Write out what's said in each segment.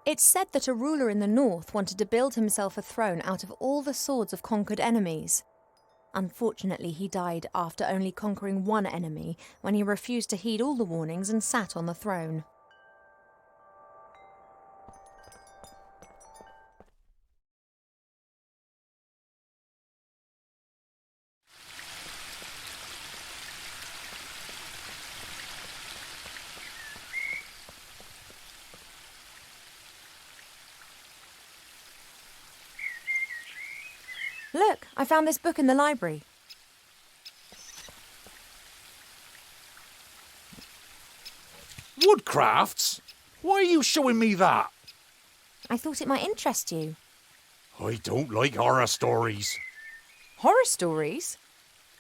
It's said that a ruler in the north wanted to build himself a throne out of all the swords of conquered enemies. Unfortunately, he died after only conquering one enemy when he refused to heed all the warnings and sat on the throne. Look, I found this book in the library. Woodcrafts? Why are you showing me that? I thought it might interest you. I don't like horror stories. Horror stories?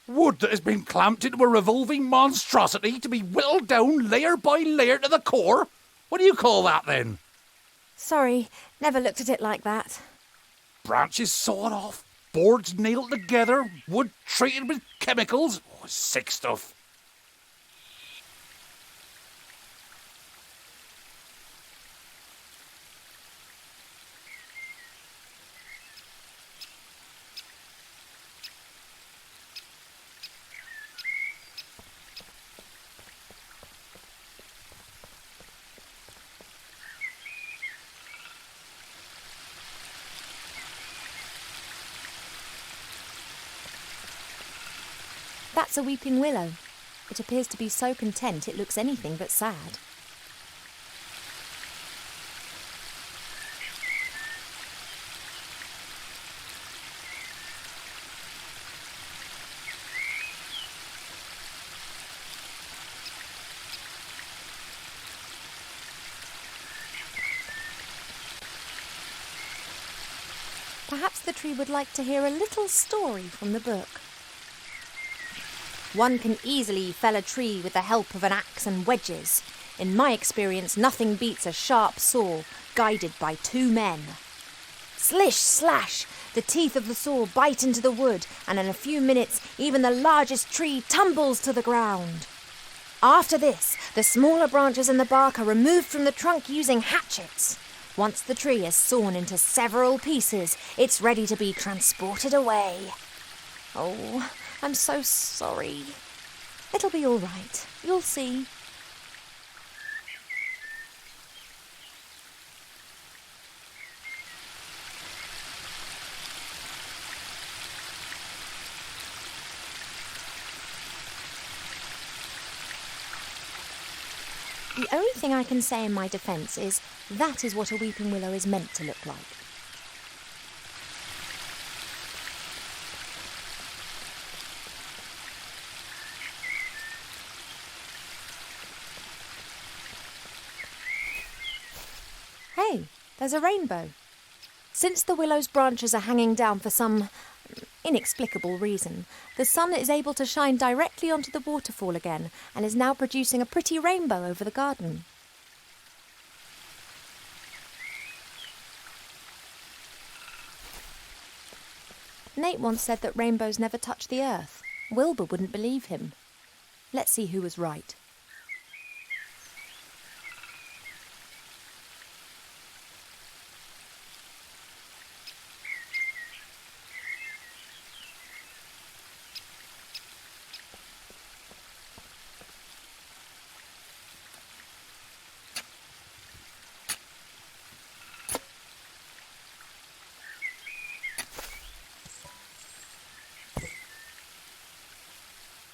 Wood that has been clamped into a revolving monstrosity to be whittled down layer by layer to the core? What do you call that then? Sorry, never looked at it like that. Branches sawed off, boards nailed together, wood treated with chemicals. Oh, sick stuff. That's a weeping willow. It appears to be so content it looks anything but sad. Perhaps the tree would like to hear a little story from the book. One can easily fell a tree with the help of an axe and wedges. In my experience, nothing beats a sharp saw guided by two men. Slish, slash! The teeth of the saw bite into the wood, and in a few minutes, even the largest tree tumbles to the ground. After this, the smaller branches and the bark are removed from the trunk using hatchets. Once the tree is sawn into several pieces, it's ready to be transported away. Oh, I'm so sorry. It'll be all right. You'll see. The only thing I can say in my defence is that is what a weeping willow is meant to look like. Hey, there's a rainbow. Since the willow's branches are hanging down for some inexplicable reason, the sun is able to shine directly onto the waterfall again and is now producing a pretty rainbow over the garden. Nate once said that rainbows never touch the earth. Wilbur wouldn't believe him. Let's see who was right.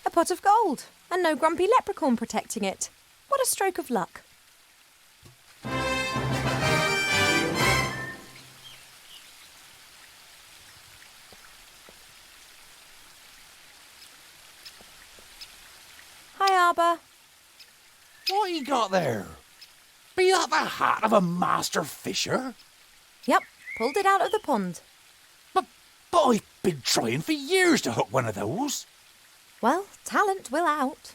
A pot of gold, and no grumpy leprechaun protecting it. What a stroke of luck. Hi, Arbor. What you got there? Be that the hat of a master fisher? Yep, pulled it out of the pond. But I've been trying for years to hook one of those. Well, talent will out.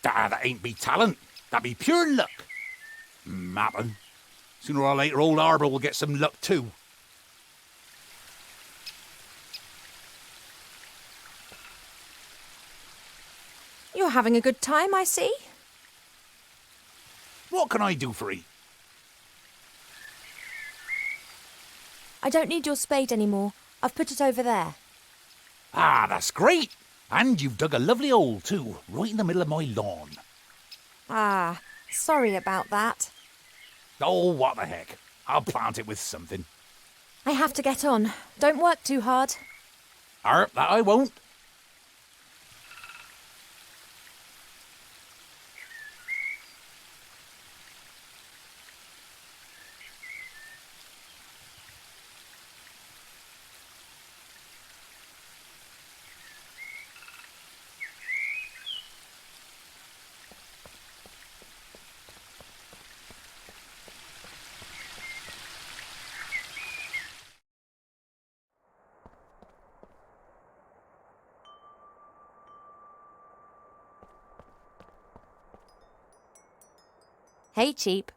That ain't be talent. That be pure luck. Mappin'. Sooner or later, old Arbor will get some luck too. You're having a good time, I see. What can I do for 'ee? I don't need your spade anymore. I've put it over there. Ah, that's great. And you've dug a lovely hole too, right in the middle of my lawn. Ah, sorry about that. Oh, what the heck. I'll plant it with something. I have to get on. Don't work too hard. That I won't. Hey, Cheep.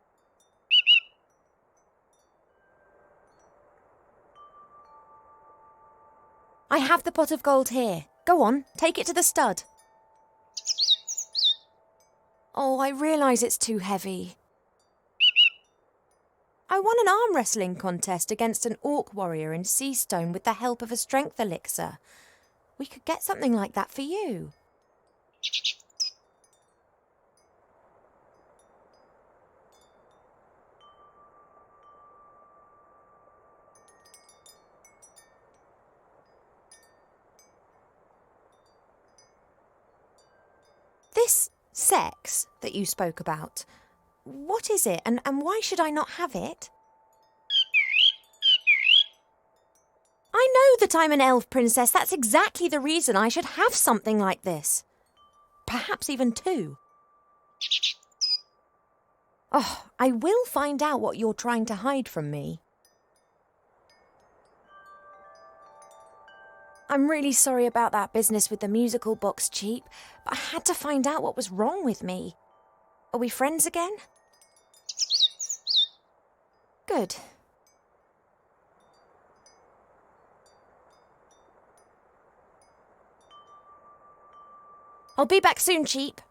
I have the pot of gold here. Go on, take it to the stud. Oh, I realise it's too heavy. I won an arm wrestling contest against an orc warrior in Seastone with the help of a strength elixir. We could get something like that for you. This sex that you spoke about, what is it and why should I not have it? I know that I'm an elf princess. That's exactly the reason I should have something like this. Perhaps even two. Oh, I will find out what you're trying to hide from me. I'm really sorry about that business with the musical box, Cheep, but I had to find out what was wrong with me. Are we friends again? Good. I'll be back soon, Cheep.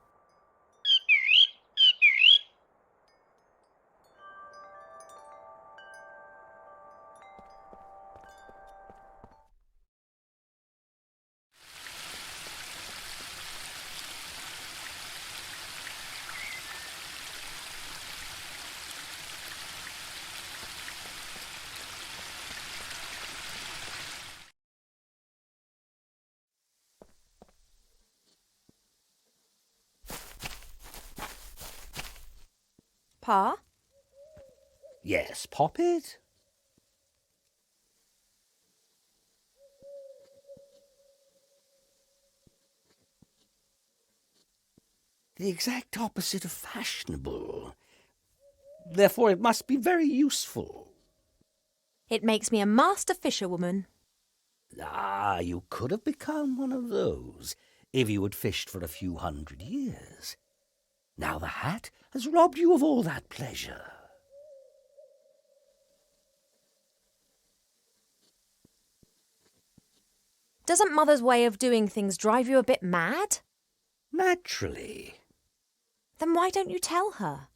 Pa? Yes, Poppet? The exact opposite of fashionable. Therefore it must be very useful. It makes me a master fisherwoman. Ah, you could have become one of those if you had fished for a few 100 years. Now the hat has robbed you of all that pleasure. Doesn't Mother's way of doing things drive you a bit mad? Naturally. Then why don't you tell her?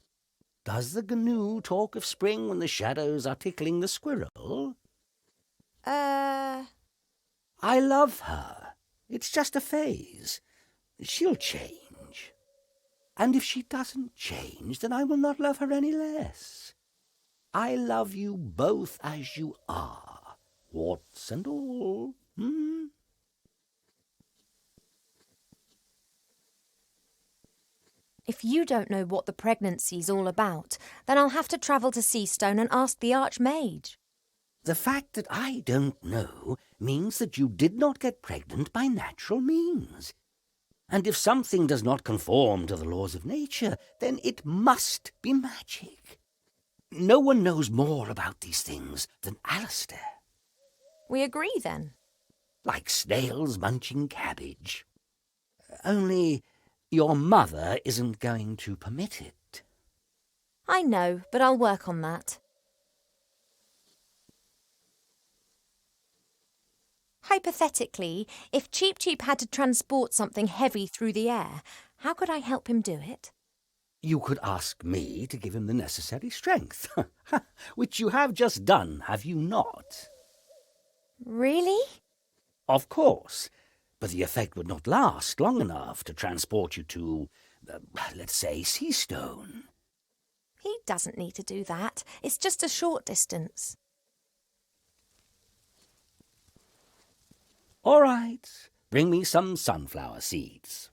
Does the gnu talk of spring when the shadows are tickling the squirrel? I love her. It's just a phase. She'll change. And if she doesn't change, then I will not love her any less. I love you both as you are, warts and all. If you don't know what the pregnancy's all about, then I'll have to travel to Seastone and ask the Archmage. The fact that I don't know means that you did not get pregnant by natural means. And if something does not conform to the laws of nature, then it must be magic. No one knows more about these things than Alistair. We agree, then? Like snails munching cabbage. Only your mother isn't going to permit it. I know, but I'll work on that. Hypothetically, if Cheep had to transport something heavy through the air, how could I help him do it? You could ask me to give him the necessary strength, which you have just done, have you not? Really? Of course, but the effect would not last long enough to transport you to, let's say, Seastone. He doesn't need to do that. It's just a short distance. All right, bring me some sunflower seeds.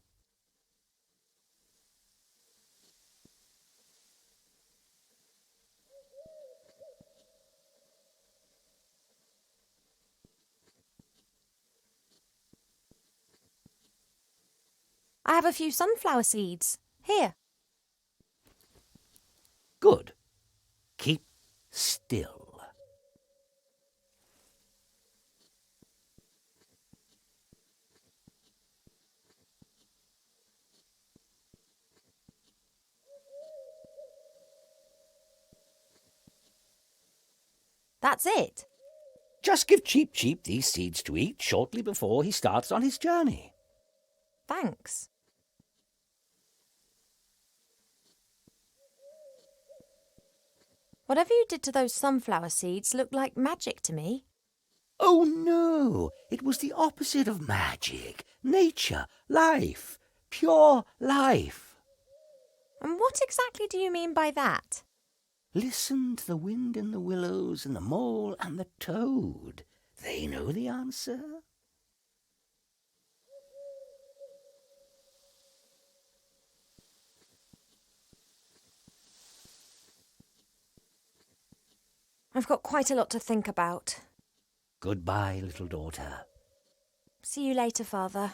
I have a few sunflower seeds. Here. Good. Keep still. That's it. Just give Cheep these seeds to eat shortly before he starts on his journey. Thanks. Whatever you did to those sunflower seeds looked like magic to me. Oh no, it was the opposite of magic. Nature, life, pure life. And what exactly do you mean by that? Listen to the wind in the willows and the mole and the toad. They know the answer. I've got quite a lot to think about. Goodbye, little daughter. See you later, Father.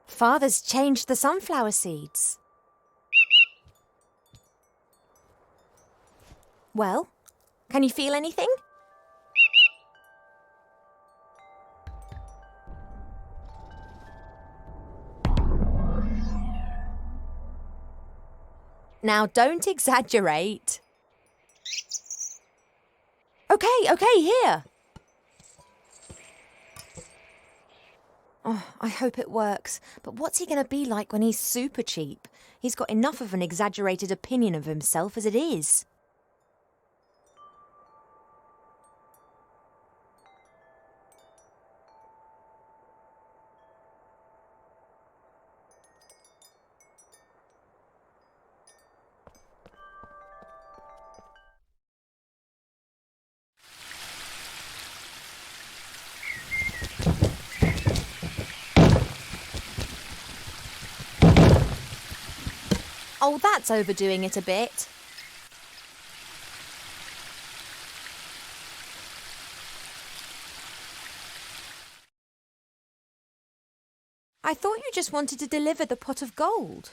Father's changed the sunflower seeds. Well, can you feel anything? Now, don't exaggerate. Okay, here. Oh, I hope it works. But what's he going to be like when he's super cheap? He's got enough of an exaggerated opinion of himself as it is. Oh, that's overdoing it a bit. I thought you just wanted to deliver the pot of gold.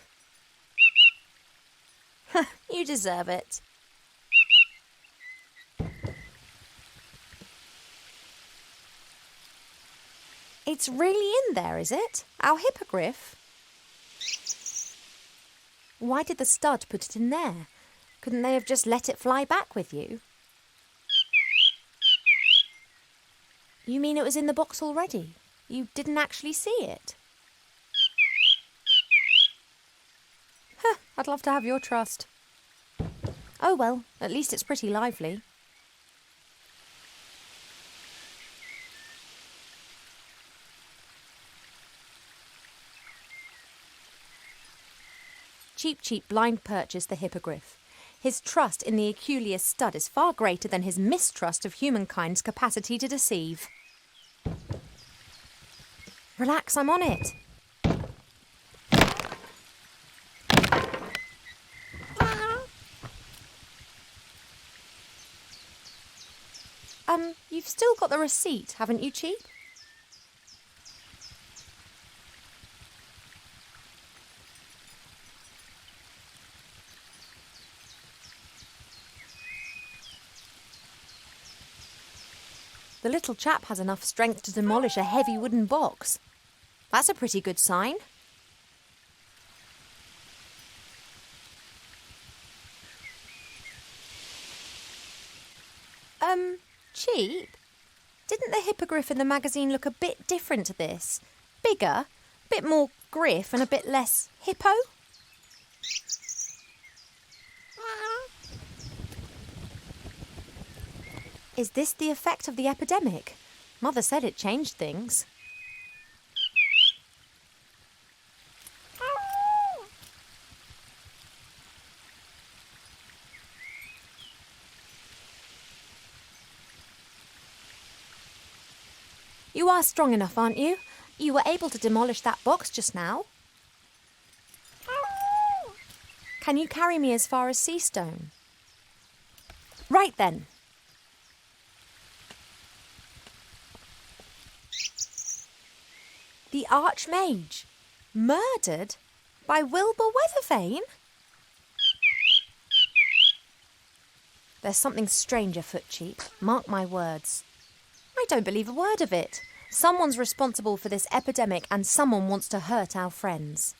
You deserve it. It's really in there, is it? Our hippogriff? Why did the stud put it in there? Couldn't they have just let it fly back with you? You mean it was in the box already? You didn't actually see it? I'd love to have your trust. Oh well, at least it's pretty lively. Cheep blind purchased the hippogriff. His trust in the Aculeus stud is far greater than his mistrust of humankind's capacity to deceive. Relax, I'm on it. You've still got the receipt, haven't you, Cheep? The little chap has enough strength to demolish a heavy wooden box. That's a pretty good sign. Cheep? Didn't the hippogriff in the magazine look a bit different to this? Bigger, a bit more griff and a bit less hippo? Is this the effect of the epidemic? Mother said it changed things. You are strong enough, aren't you? You were able to demolish that box just now. Can you carry me as far as Seastone? Right then. The Archmage, murdered by Wilbur Weathervane? There's something strange afoot, Cheep. Mark my words. I don't believe a word of it. Someone's responsible for this epidemic and someone wants to hurt our friends.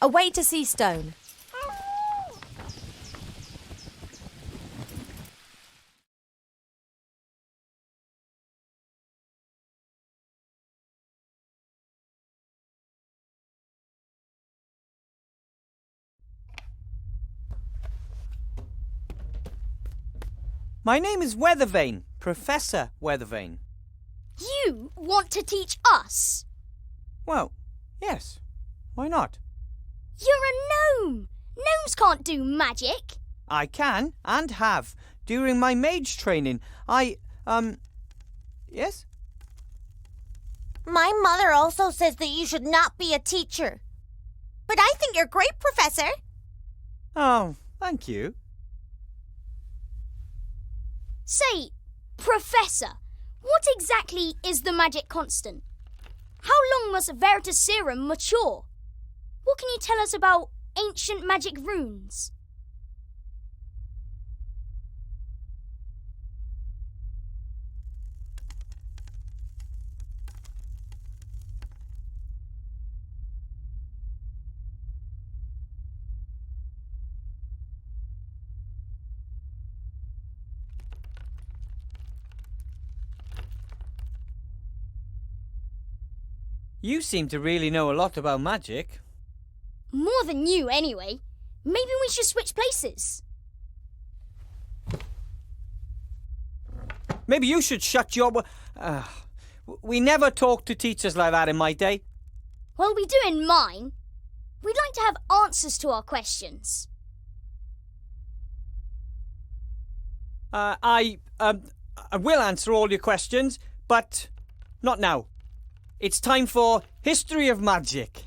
Away to Seastone. My name is Weathervane, Professor Weathervane. You want to teach us? Well, yes. Why not? You're a gnome! Gnomes can't do magic! I can, and have. During my mage training, Yes? My mother also says that you should not be a teacher. But I think you're great, Professor. Oh, thank you. Say, Professor, what exactly is the magic constant? How long must Veritaserum mature? What can you tell us about ancient magic runes? You seem to really know a lot about magic. More than you, anyway. Maybe we should switch places. Maybe you should shut your... we never talked to teachers like that in my day. Well, we do in mine. We'd like to have answers to our questions. I will answer all your questions, but not now. It's time for History of Magic.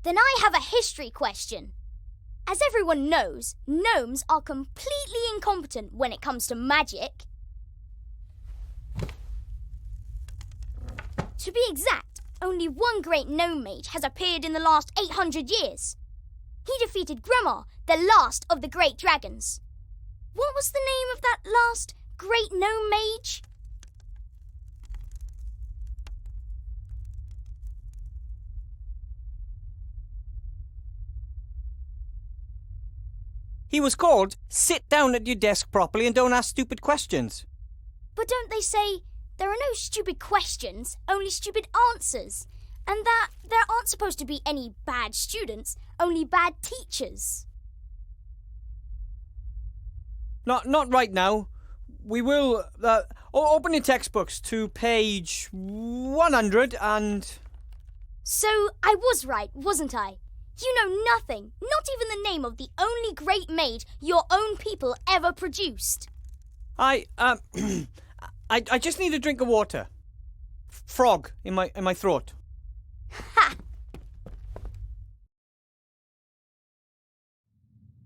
Then I have a history question. As everyone knows, gnomes are completely incompetent when it comes to magic. To be exact, only one great gnome mage has appeared in the last 800 years. He defeated Gremar, the last of the great dragons. What was the name of that last great gnome mage? He was called, sit down at your desk properly and don't ask stupid questions. But don't they say there are no stupid questions, only stupid answers? And that there aren't supposed to be any bad students, only bad teachers? Not right now. We will... open your textbooks to page 100 and... So I was right, wasn't I? You know nothing, not even the name of the only great mage your own people ever produced. I just need a drink of water. Frog in my throat. Ha!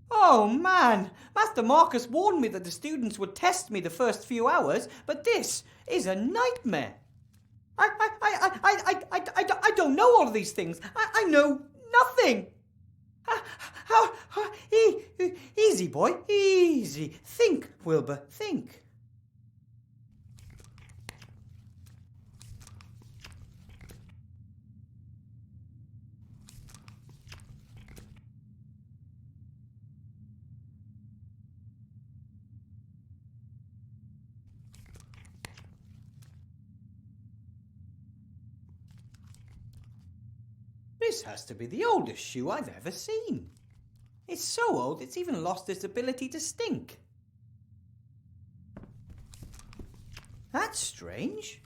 Oh man, Master Marcus warned me that the students would test me the first few hours, but this is a nightmare. I don't know all of these things. I know nothing. Easy, boy, easy. Think, Wilbur, think. This has to be the oldest shoe I've ever seen. It's so old it's even lost its ability to stink. That's strange.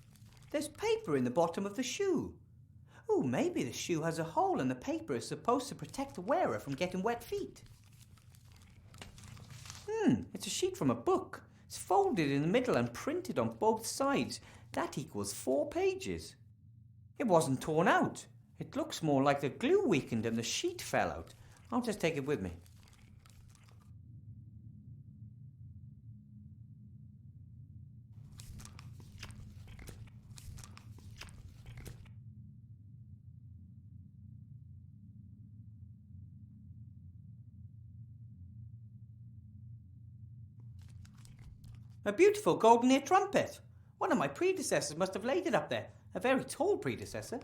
There's paper in the bottom of the shoe. Oh, maybe the shoe has a hole and the paper is supposed to protect the wearer from getting wet feet. It's a sheet from a book. It's folded in the middle and printed on both sides. That equals 4 pages. It wasn't torn out. It looks more like the glue weakened and the sheet fell out. I'll just take it with me. A beautiful golden-eared trumpet. One of my predecessors must have laid it up there. A very tall predecessor.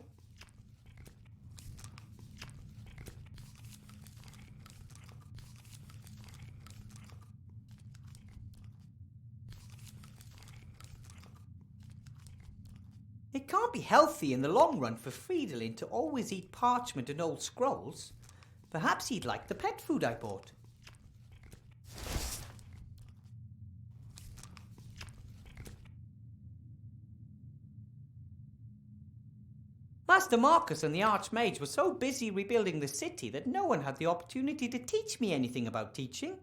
It can't be healthy in the long run for Fridolin to always eat parchment and old scrolls. Perhaps he'd like the pet food I bought. Master Marcus and the Archmage were so busy rebuilding the city that no one had the opportunity to teach me anything about teaching.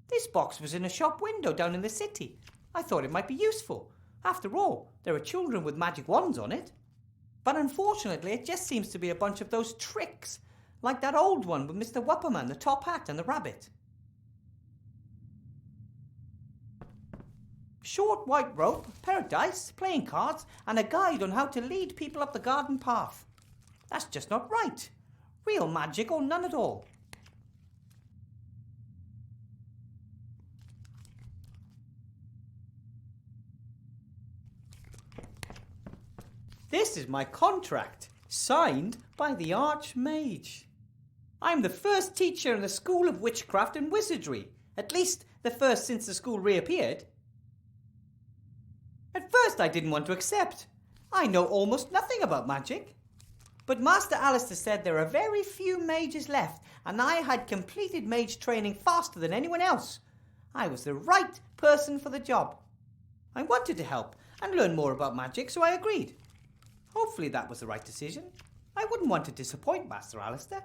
This box was in a shop window down in the city. I thought it might be useful. After all, there are children with magic wands on it. But unfortunately, it just seems to be a bunch of those tricks, like that old one with Mr. Wupperman, the top hat and the rabbit. Short white rope, a pair of dice, playing cards, and a guide on how to lead people up the garden path. That's just not right. Real magic or none at all. This is my contract, signed by the Archmage. I'm the first teacher in the School of Witchcraft and Wizardry, at least the first since the school reappeared. At first I didn't want to accept. I know almost nothing about magic. But Master Alistair said there are very few mages left, and I had completed mage training faster than anyone else. I was the right person for the job. I wanted to help and learn more about magic, so I agreed. Hopefully that was the right decision. I wouldn't want to disappoint Master Alistair.